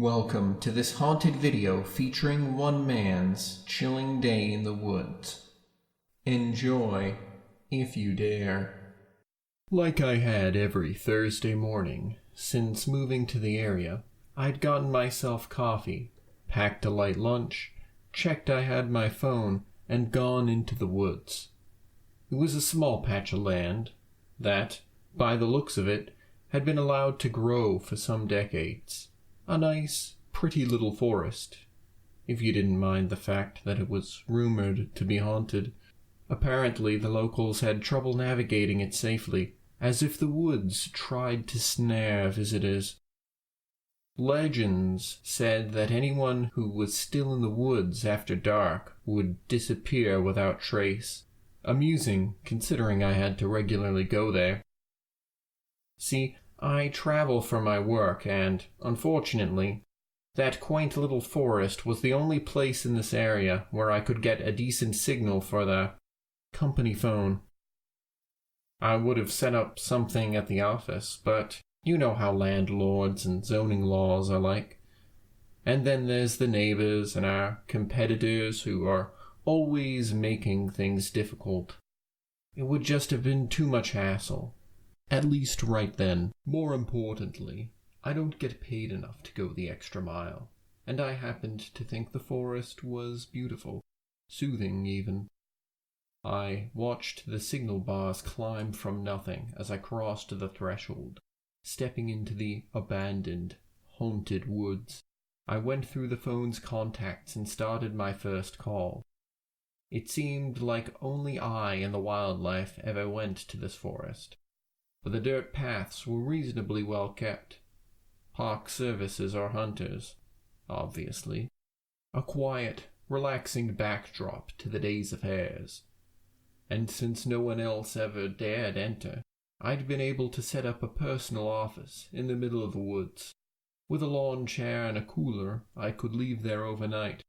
Welcome to this haunted video featuring one man's chilling day in the woods. Enjoy, if you dare. Like I had every Thursday morning since moving to the area, I'd gotten myself coffee, packed a light lunch, checked I had my phone, and gone into the woods. It was a small patch of land that, by the looks of it, had been allowed to grow for some decades. A nice, pretty little forest, if you didn't mind the fact that it was rumored to be haunted. Apparently, the locals had trouble navigating it safely, as if the woods tried to snare visitors. Legends said that anyone who was still in the woods after dark would disappear without trace. Amusing, considering I had to regularly go there. See, I travel for my work, and, unfortunately, that quaint little forest was the only place in this area where I could get a decent signal for the company phone. I would have set up something at the office, but you know how landlords and zoning laws are like. And then there's the neighbors and our competitors who are always making things difficult. It would just have been too much hassle. At least right then. More importantly, I don't get paid enough to go the extra mile, and I happened to think the forest was beautiful, soothing even. I watched the signal bars climb from nothing as I crossed the threshold, stepping into the abandoned, haunted woods. I went through the phone's contacts and started my first call. It seemed like only I and the wildlife ever went to this forest. But the dirt paths were reasonably well kept. Park services or hunters, obviously. A quiet, relaxing backdrop to the days of hares. And since no one else ever dared enter, I'd been able to set up a personal office in the middle of the woods. With a lawn chair and a cooler, I could leave there overnight.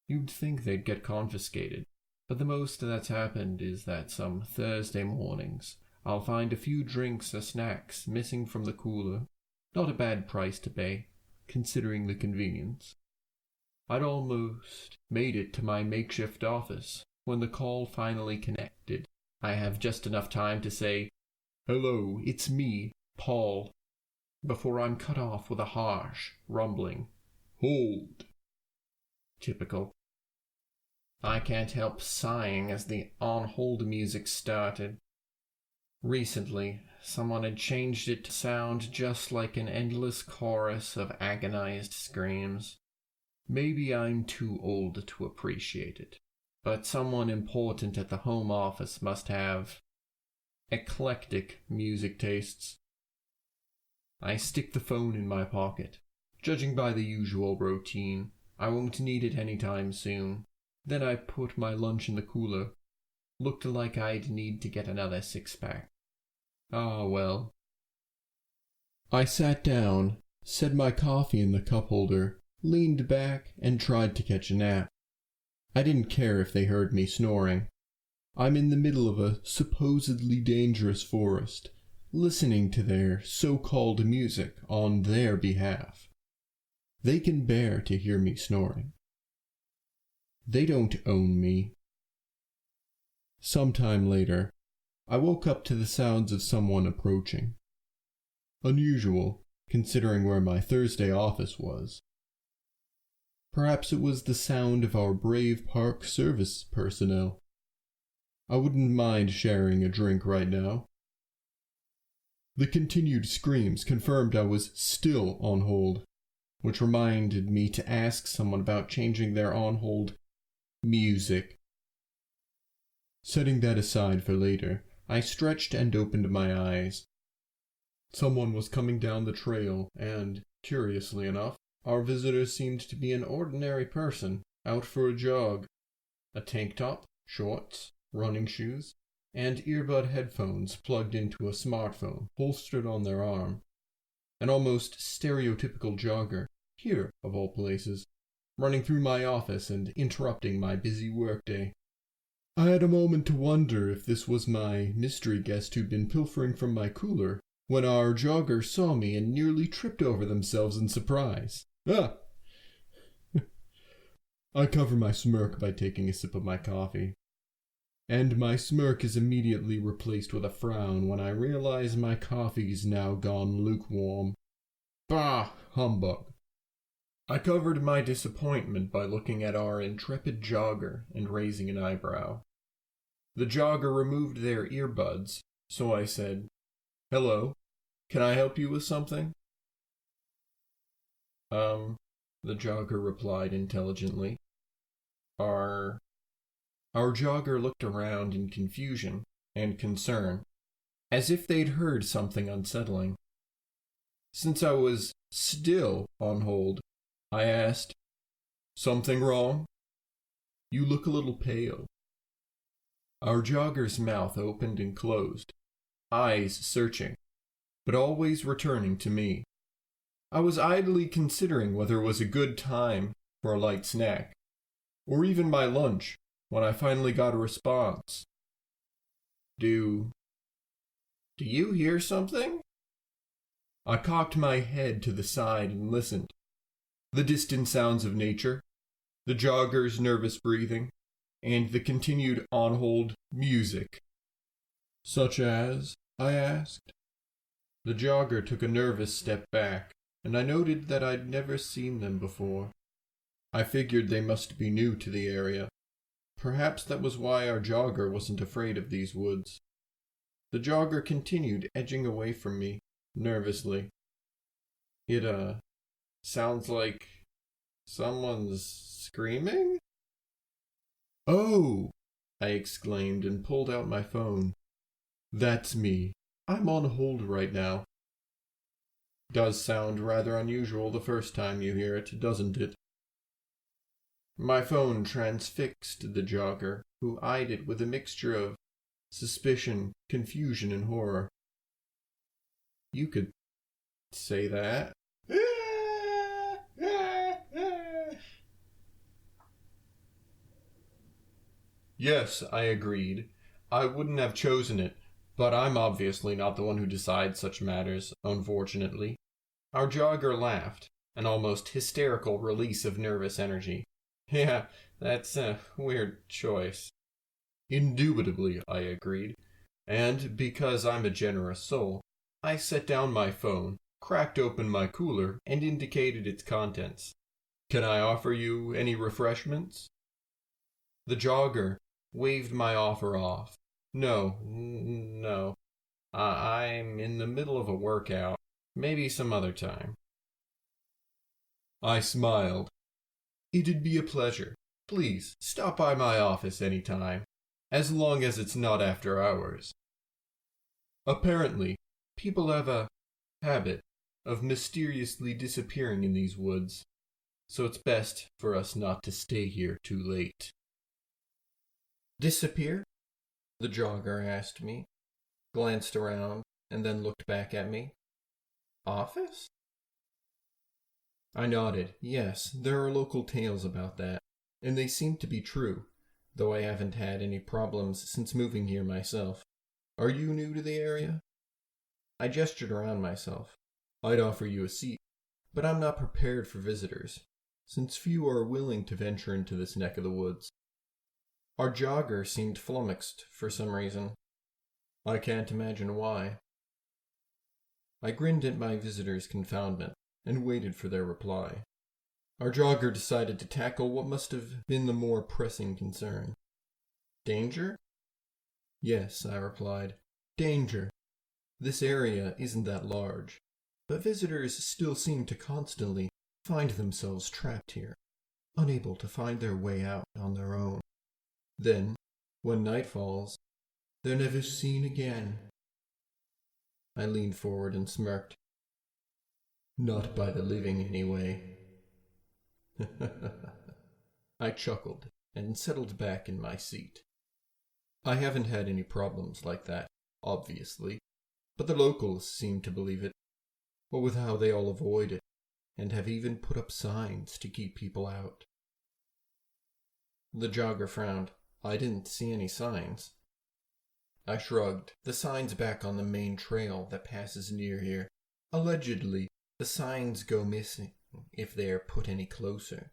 You'd think they'd get confiscated, but the most that's happened is that some Thursday mornings, I'll find a few drinks or snacks missing from the cooler. Not a bad price to pay, considering the convenience. I'd almost made it to my makeshift office when the call finally connected. I have just enough time to say, "Hello, it's me, Paul," before I'm cut off with a harsh, rumbling, "Hold." Typical. I can't help sighing as the on-hold music started. Recently, someone had changed it to sound just like an endless chorus of agonized screams. Maybe I'm too old to appreciate it, but someone important at the home office must have eclectic music tastes. I stick the phone in my pocket. Judging by the usual routine, I won't need it anytime soon. Then I put my lunch in the cooler. Looked like I'd need to get another six-pack. Ah, well. I sat down, set my coffee in the cup holder, leaned back, and tried to catch a nap. I didn't care if they heard me snoring. I'm in the middle of a supposedly dangerous forest, listening to their so-called music on their behalf. They can bear to hear me snoring. They don't own me. Sometime later, I woke up to the sounds of someone approaching. Unusual, considering where my Thursday office was. Perhaps it was the sound of our brave park service personnel. I wouldn't mind sharing a drink right now. The continued screams confirmed I was still on hold, which reminded me to ask someone about changing their on-hold music. Setting that aside for later, I stretched and opened my eyes. Someone was coming down the trail, and, curiously enough, our visitor seemed to be an ordinary person, out for a jog. A tank top, shorts, running shoes, and earbud headphones plugged into a smartphone holstered on their arm. An almost stereotypical jogger, here of all places, running through my office and interrupting my busy workday. I had a moment to wonder if this was my mystery guest who'd been pilfering from my cooler, when our jogger saw me and nearly tripped over themselves in surprise. Ah! I cover my smirk by taking a sip of my coffee. And my smirk is immediately replaced with a frown when I realize my coffee's now gone lukewarm. Bah! Humbug. I covered my disappointment by looking at our intrepid jogger and raising an eyebrow. The jogger removed their earbuds, so I said, "Hello, can I help you with something?" The jogger replied intelligently. Our jogger looked around in confusion and concern, as if they'd heard something unsettling. Since I was still on hold, I asked, "Something wrong? You look a little pale." Our jogger's mouth opened and closed, eyes searching, but always returning to me. I was idly considering whether it was a good time for a light snack, or even my lunch, when I finally got a response. Do you hear something?" I cocked my head to the side and listened. The distant sounds of nature, the jogger's nervous breathing, and the continued on-hold music. "Such as?" I asked. The jogger took a nervous step back, and I noted that I'd never seen them before. I figured they must be new to the area. Perhaps that was why our jogger wasn't afraid of these woods. The jogger continued edging away from me, nervously. "It, sounds like someone's screaming?" "Oh!" I exclaimed and pulled out my phone. "That's me. I'm on hold right now." Does sound rather unusual the first time you hear it, doesn't it? My phone transfixed the jogger, who eyed it with a mixture of suspicion, confusion, and horror. "You could say that." "Yes," I agreed. "I wouldn't have chosen it, but I'm obviously not the one who decides such matters, unfortunately." Our jogger laughed, an almost hysterical release of nervous energy. "Yeah, that's a weird choice." "Indubitably," I agreed. And because I'm a generous soul, I set down my phone, cracked open my cooler, and indicated its contents. "Can I offer you any refreshments?" The jogger waved my offer off. No. I'm in the middle of a workout. Maybe some other time." I smiled. "It'd be a pleasure. Please, stop by my office any time, as long as it's not after hours." Apparently, people have a habit of mysteriously disappearing in these woods, so it's best for us not to stay here too late. "Disappear?" the jogger asked me, glanced around, and then looked back at me. "Office?" I nodded. Yes, there are local tales about that, and they seem to be true, though I haven't had any problems since moving here myself. Are you new to the area? I gestured around myself. I'd offer you a seat, but I'm not prepared for visitors, since few are willing to venture into this neck of the woods. Our jogger seemed flummoxed for some reason. I can't imagine why. I grinned at my visitor's confoundment and waited for their reply. Our jogger decided to tackle what must have been the more pressing concern. "Danger?" "Yes," I replied. "Danger. This area isn't that large, but visitors still seem to constantly find themselves trapped here, unable to find their way out on their own. Then, when night falls, they're never seen again." I leaned forward and smirked. "Not by the living, anyway." I chuckled and settled back in my seat. I haven't had any problems like that, obviously, but the locals seem to believe it, what with how they all avoid it, and have even put up signs to keep people out. The jogger frowned. "I didn't see any signs." I shrugged. "The sign's back on the main trail that passes near here. Allegedly, the signs go if they're put any closer.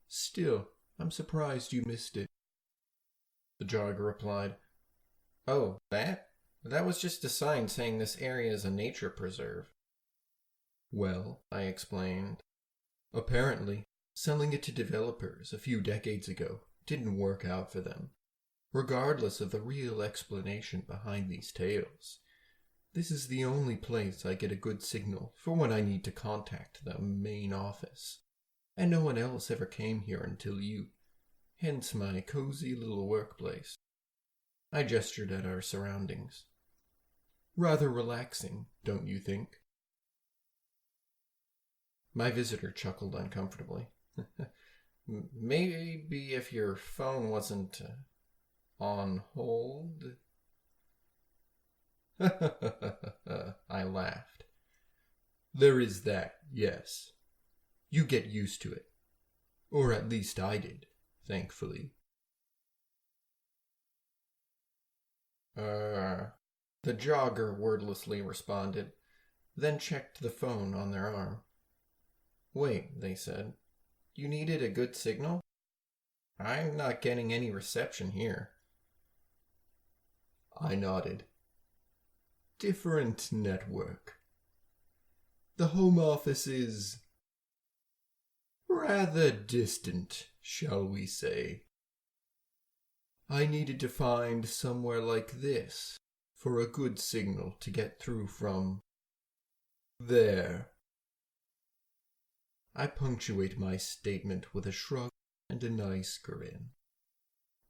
Still, I'm surprised you missed it. The jogger replied, "Oh, that? That was just a sign saying this area is a nature preserve." Well, I explained, apparently, selling it to developers a few decades ago didn't work out for them. Regardless of the real explanation behind these tales, this is the only place I get a good signal for when I need to contact the main office. And no one else ever came here until you, hence my cozy little workplace. I gestured at our surroundings. Rather relaxing, don't you think? My visitor chuckled uncomfortably. Maybe if your phone wasn't on hold? I laughed. There is that, yes. You get used to it. Or at least I did, thankfully. The jogger wordlessly responded, then checked the phone on their arm. Wait, they said. You needed a good signal? I'm not getting any reception here. I nodded. Different network. The home office is rather distant, shall we say. I needed to find somewhere like this for a good signal to get through from there. I punctuate my statement with a shrug and a nice grin.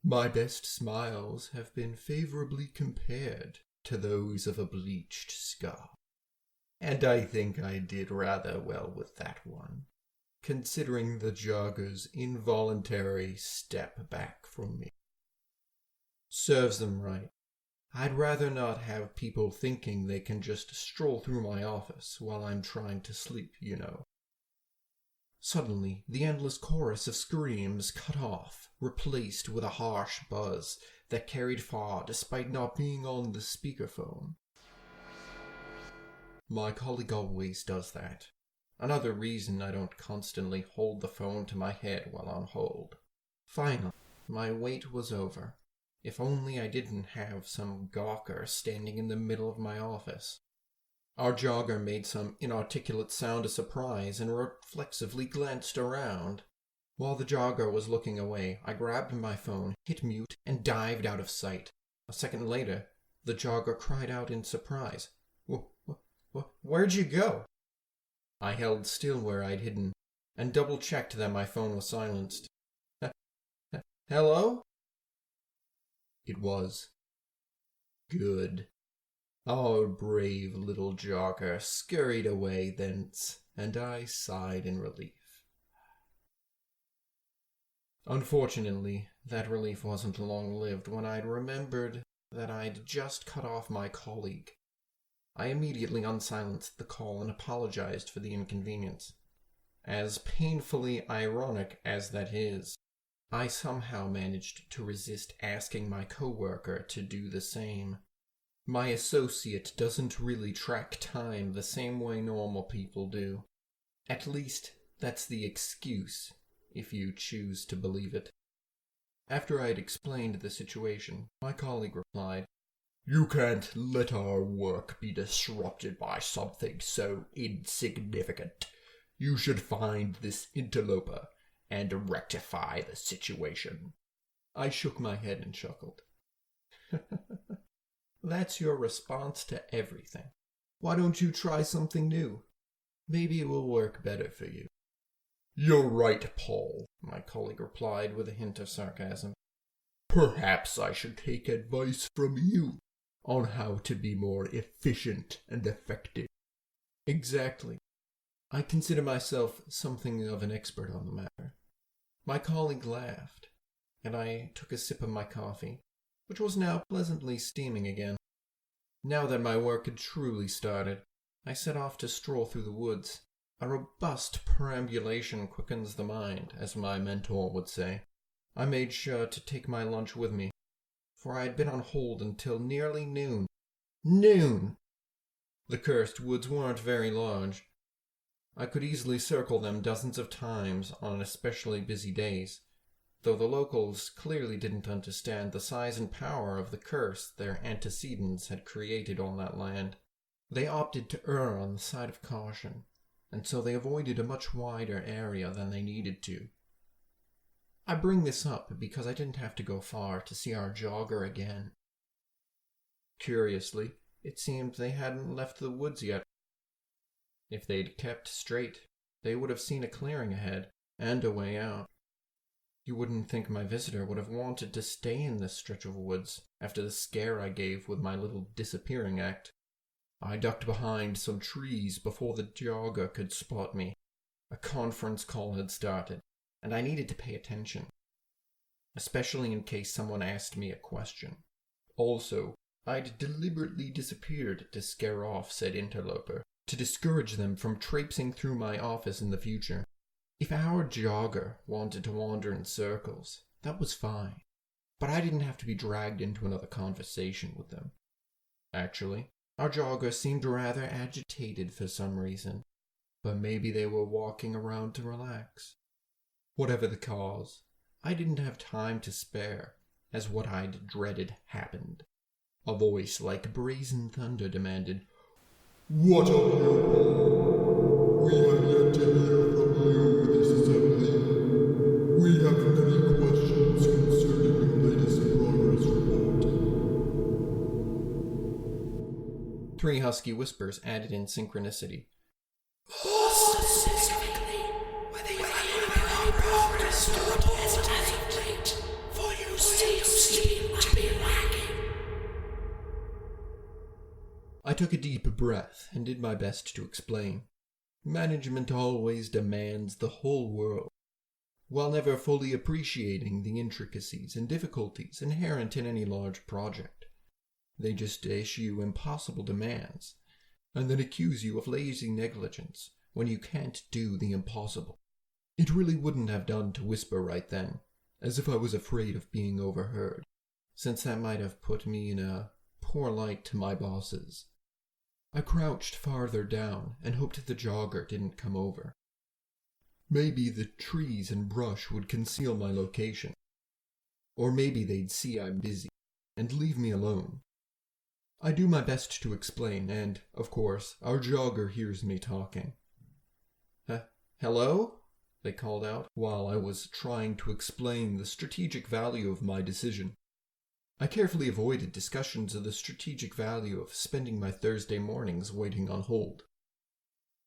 My best smiles have been favorably compared to those of a bleached scar, and I think I did rather well with that one, considering the jogger's involuntary step back from me. Serves them right. I'd rather not have people thinking they can just stroll through my office while I'm trying to sleep, you know. Suddenly, the endless chorus of screams cut off, replaced with a harsh buzz that carried far despite not being on the speakerphone. My colleague always does that. Another reason I don't constantly hold the phone to my head while on hold. Finally, my wait was over. If only I didn't have some gawker standing in the middle of my office. Our jogger made some inarticulate sound of surprise and reflexively glanced around. While the jogger was looking away, I grabbed my phone, hit mute, and dived out of sight. A second later, the jogger cried out in surprise. Where'd you go? I held still where I'd hidden, and double-checked that my phone was silenced. Hello? It was. Good. Our brave little jogger scurried away thence, and I sighed in relief. Unfortunately, that relief wasn't long-lived when I'd remembered that I'd just cut off my colleague. I immediately unsilenced the call and apologized for the inconvenience. As painfully ironic as that is, I somehow managed to resist asking my coworker to do the same. My associate doesn't really track time the same way normal people do. At least, that's the excuse, if you choose to believe it. After I had explained the situation, my colleague replied, "You can't let our work be disrupted by something so insignificant. You should find this interloper and rectify the situation." I shook my head and chuckled. That's your response to everything. Why don't you try something new? Maybe it will work better for you. You're right, Paul, my colleague replied with a hint of sarcasm. Perhaps I should take advice from you on how to be more efficient and effective. Exactly. I consider myself something of an expert on the matter. My colleague laughed, and I took a sip of my coffee, which was now pleasantly steaming again. Now that my work had truly started, I set off to stroll through the woods. A robust perambulation quickens the mind, as my mentor would say. I made sure to take my lunch with me, for I had been on hold until nearly noon. Noon! The cursed woods weren't very large. I could easily circle them dozens of times on especially busy days, though the locals clearly didn't understand the size and power of the curse their antecedents had created on that land. They opted to err on the side of caution, and so they avoided a much wider area than they needed to. I bring this up because I didn't have to go far to see our jogger again. Curiously, it seemed they hadn't left the woods yet. If they'd kept straight, they would have seen a clearing ahead and a way out. You wouldn't think my visitor would have wanted to stay in this stretch of woods after the scare I gave with my little disappearing act. I ducked behind some trees before the jogger could spot me. A conference call had started, and I needed to pay attention, especially in case someone asked me a question. Also, I'd deliberately disappeared to scare off said interloper, to discourage them from traipsing through my office in the future. If our jogger wanted to wander in circles, that was fine, but I didn't have to be dragged into another conversation with them. Actually, our jogger seemed rather agitated for some reason, but maybe they were walking around to relax. Whatever the cause, I didn't have time to spare, as what I'd dreaded happened. A voice like brazen thunder demanded, "What of you all? We have yet to hear from you this assembly. We have many questions concerning your latest progress report." 3 husky whispers added in synchronicity. More specifically, whether you have progress report as of late, for you still seem to be lacking. I took a deep breath and did my best to explain. Management always demands the whole world, while never fully appreciating the intricacies and difficulties inherent in any large project. They just issue impossible demands, and then accuse you of lazy negligence when you can't do the impossible. It really wouldn't have done to whisper right then, as if I was afraid of being overheard, since that might have put me in a poor light to my bosses. I crouched farther down and hoped the jogger didn't come over. Maybe the trees and brush would conceal my location. Or maybe they'd see I'm busy and leave me alone. I do my best to explain, and, of course, our jogger hears me talking. Hello? They called out while I was trying to explain the strategic value of my decision. I carefully avoided discussions of the strategic value of spending my Thursday mornings waiting on hold.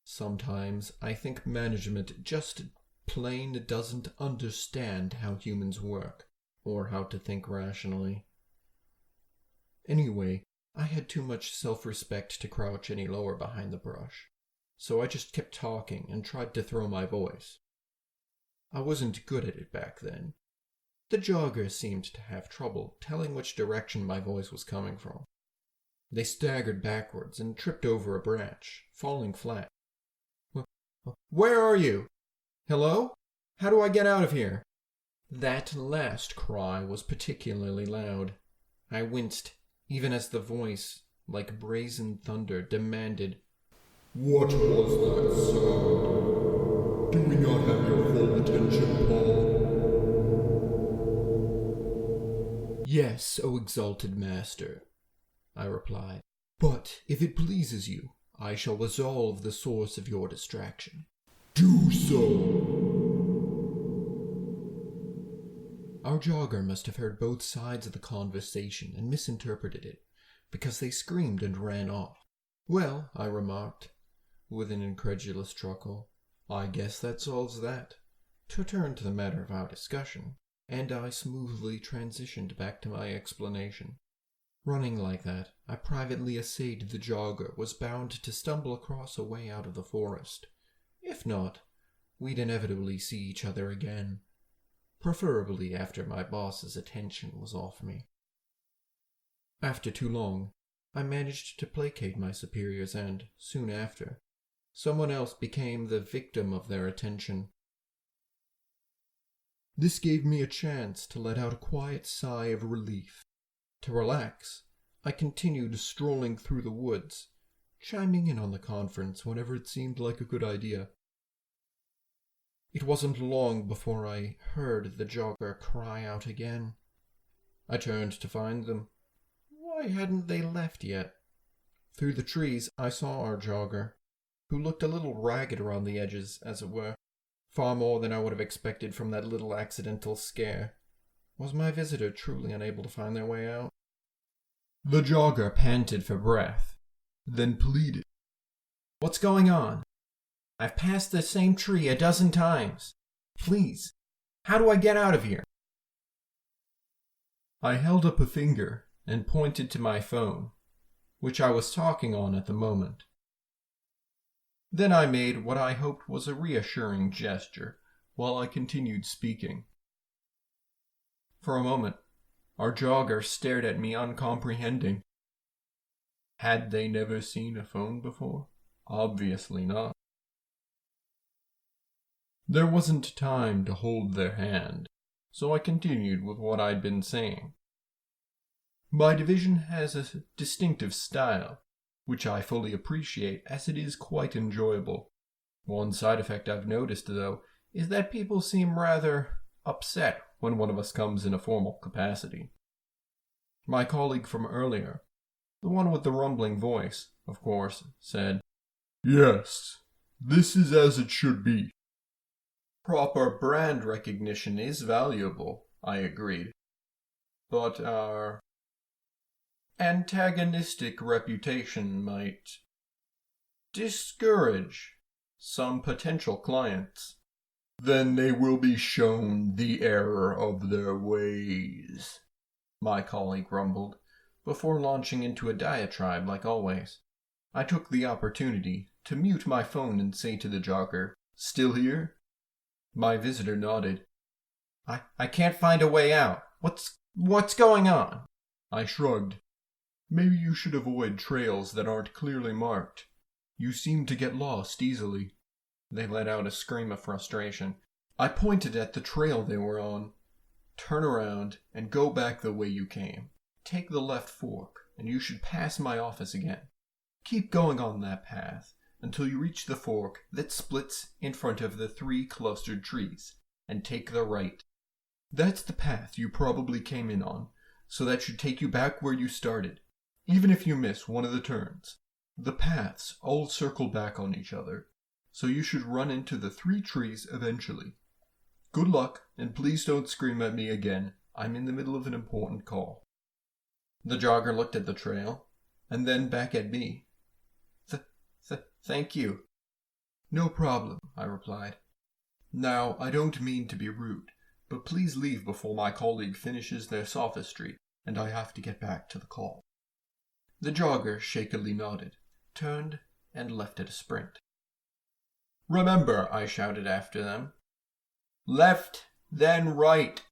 Sometimes I think management just plain doesn't understand how humans work, or how to think rationally. Anyway, I had too much self-respect to crouch any lower behind the brush, so I just kept talking and tried to throw my voice. I wasn't good at it back then. The jogger seemed to have trouble telling which direction my voice was coming from. They staggered backwards and tripped over a branch, falling flat. "Where are you? Hello? How do I get out of here?" That last cry was particularly loud. I winced, even as the voice, like brazen thunder, demanded, "What was that sound? Do we not have your full attention, Paul?" "Yes, O exalted master," I replied. "But if it pleases you, I shall resolve the source of your distraction." "Do so!" Our jogger must have heard both sides of the conversation and misinterpreted it, because they screamed and ran off. "Well," I remarked, with an incredulous chuckle, "I guess that solves that." To return to the matter of our discussion, and I smoothly transitioned back to my explanation. Running like that, I privately essayed the jogger was bound to stumble across a way out of the forest. If not, we'd inevitably see each other again, preferably after my boss's attention was off me. After too long, I managed to placate my superiors and, soon after, someone else became the victim of their attention. This gave me a chance to let out a quiet sigh of relief. To relax, I continued strolling through the woods, chiming in on the conference whenever it seemed like a good idea. It wasn't long before I heard the jogger cry out again. I turned to find them. Why hadn't they left yet? Through the trees I saw our jogger, who looked a little ragged around the edges, as it were. Far more than I would have expected from that little accidental scare. Was my visitor truly unable to find their way out? The jogger panted for breath, then pleaded. What's going on? I've passed the same tree a dozen times. Please, how do I get out of here? I held up a finger and pointed to my phone, which I was talking on at the moment. Then I made what I hoped was a reassuring gesture while I continued speaking. For a moment, our jogger stared at me uncomprehending. Had they never seen a phone before? Obviously not. There wasn't time to hold their hand, so I continued with what I'd been saying. My division has a distinctive style, which I fully appreciate as it is quite enjoyable. One side effect I've noticed, though, is that people seem rather upset when one of us comes in a formal capacity. My colleague from earlier, the one with the rumbling voice, of course, said, Yes, this is as it should be. Proper brand recognition is valuable, I agreed. But our antagonistic reputation might discourage some potential clients. Then they will be shown the error of their ways, my colleague grumbled, before launching into a diatribe like always. I took the opportunity to mute my phone and say to the jogger, Still here? My visitor nodded. I can't find a way out. What's going on? I shrugged. Maybe you should avoid trails that aren't clearly marked. You seem to get lost easily. They let out a scream of frustration. I pointed at the trail they were on. Turn around and go back the way you came. Take the left fork, and you should pass my office again. Keep going on that path until you reach the fork that splits in front of the 3 clustered trees, and take the right. That's the path you probably came in on, so that should take you back where you started, even if you miss one of the turns. The paths all circle back on each other, so you should run into the 3 trees eventually. Good luck, and please don't scream at me again. I'm in the middle of an important call. The jogger looked at the trail, and then back at me. Thank you. No problem, I replied. Now, I don't mean to be rude, but please leave before my colleague finishes their sophistry, and I have to get back to the call. The jogger shakily nodded, turned, and left at a sprint. Remember, I shouted after them. Left, then right.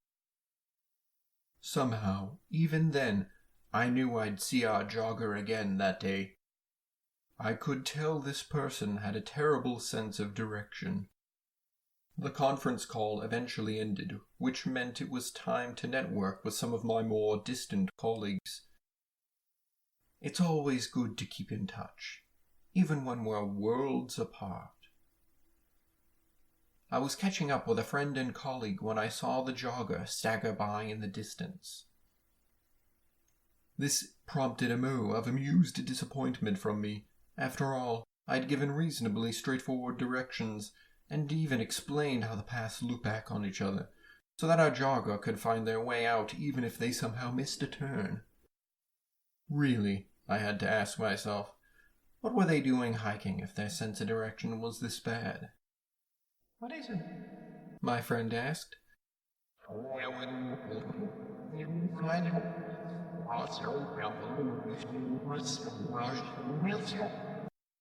Somehow, even then, I knew I'd see our jogger again that day. I could tell this person had a terrible sense of direction. The conference call eventually ended, which meant it was time to network with some of my more distant colleagues. It's always good to keep in touch, even when we're worlds apart. I was catching up with a friend and colleague when I saw the jogger stagger by in the distance. This prompted a moo of amused disappointment from me. After all, I'd given reasonably straightforward directions, and even explained how the paths loop back on each other, so that our jogger could find their way out even if they somehow missed a turn. Really, I had to ask myself, what were they doing hiking if their sense of direction was this bad? What is it? My friend asked.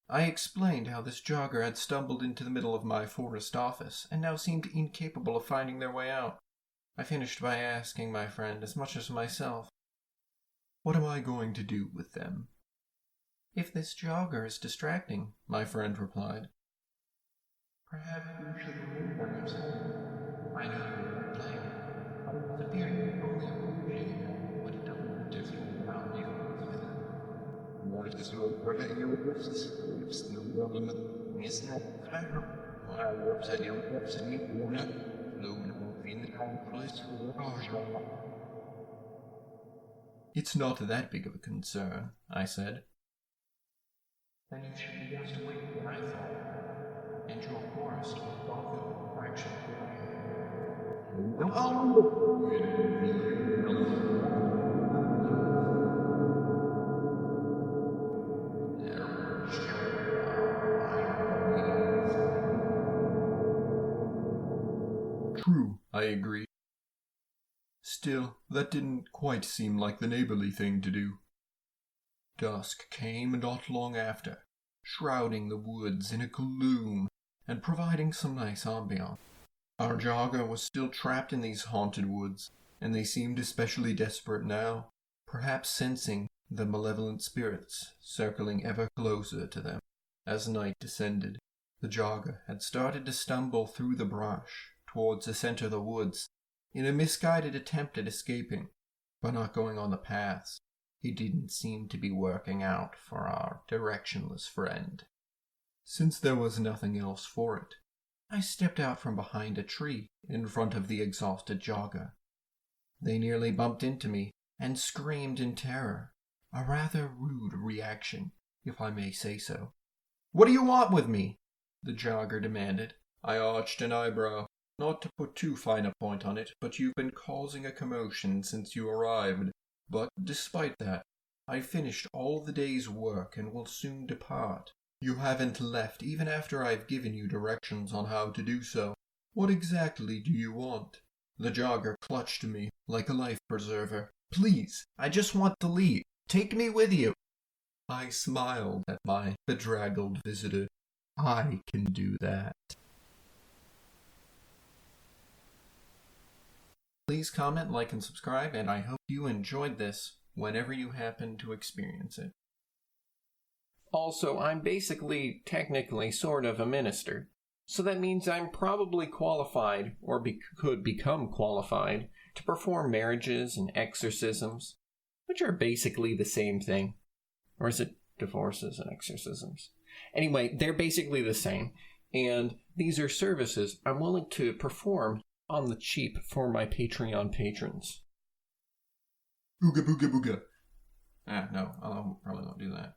I explained how this jogger had stumbled into the middle of my forest office and now seemed incapable of finding their way out. I finished by asking my friend as much as myself, what am I going to do with them? If this jogger is distracting, my friend replied. Perhaps you should remove them yourself. I know you were playing, but it appeared you only appreciate them when it doesn't interfere around you. What is your wrists? It's the government. Is that fair? It's not that big of a concern, I said. Then you should be just awake when I fall, and your forest will fulfill the fraction True, I agree. Still, that didn't quite seem like the neighborly thing to do. Dusk came not long after, shrouding the woods in a gloom and providing some nice ambiance. Our jogger was still trapped in these haunted woods, and they seemed especially desperate now, perhaps sensing the malevolent spirits circling ever closer to them. As night descended, the jogger had started to stumble through the brush towards the center of the woods in a misguided attempt at escaping, but not going on the paths. He didn't seem to be working out for our directionless friend. Since there was nothing else for it, I stepped out from behind a tree in front of the exhausted jogger. They nearly bumped into me and screamed in terror, a rather rude reaction, if I may say so. "What do you want with me?" the jogger demanded. I arched an eyebrow. Not to put too fine a point on it, but you've been causing a commotion since you arrived. But despite that, I've finished all the day's work and will soon depart. You haven't left even after I've given you directions on how to do so. What exactly do you want? The jogger clutched me like a life preserver. Please, I just want to leave. Take me with you. I smiled at my bedraggled visitor. I can do that. Please comment, like, and subscribe, and I hope you enjoyed this whenever you happen to experience it. Also, I'm basically, technically, sort of a minister. So that means I'm probably qualified, or could become qualified, to perform marriages and exorcisms, which are basically the same thing. Or is it divorces and exorcisms? Anyway, they're basically the same. And these are services I'm willing to perform on the cheap for my Patreon patrons. Booga booga booga. No, I'll probably not do that.